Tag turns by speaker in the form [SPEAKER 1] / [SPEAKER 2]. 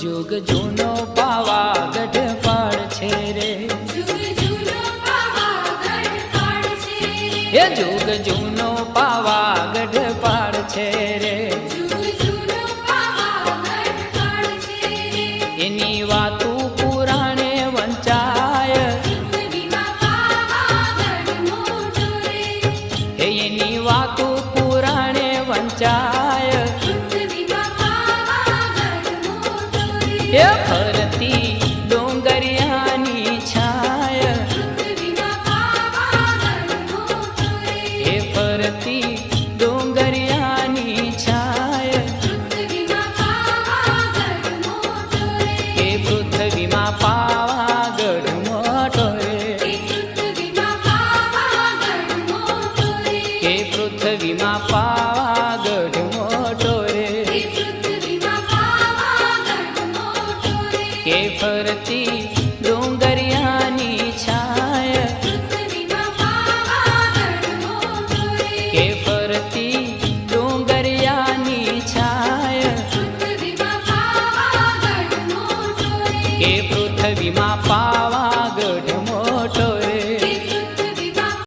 [SPEAKER 1] जुग जूनो पावागढ़ पाड़ छे रे, ये जुग जूनो पावागढ़ पाड़ छे रे, एनी वातू पुराणे वंचाय, एनी वातू पुराणे वंचाय, ये फरती डोंगरियानी छाय, ये फरती डोंगरियानी छाय, ये पृथ्वी मा पावागढ़ मोटो रे, ये पृथ्वी मा पावागढ़ मोटो रे, के फरती डोंगरियानी छाय, के फरती डोंगरियानी छाय, के पृथ्वी मा पावा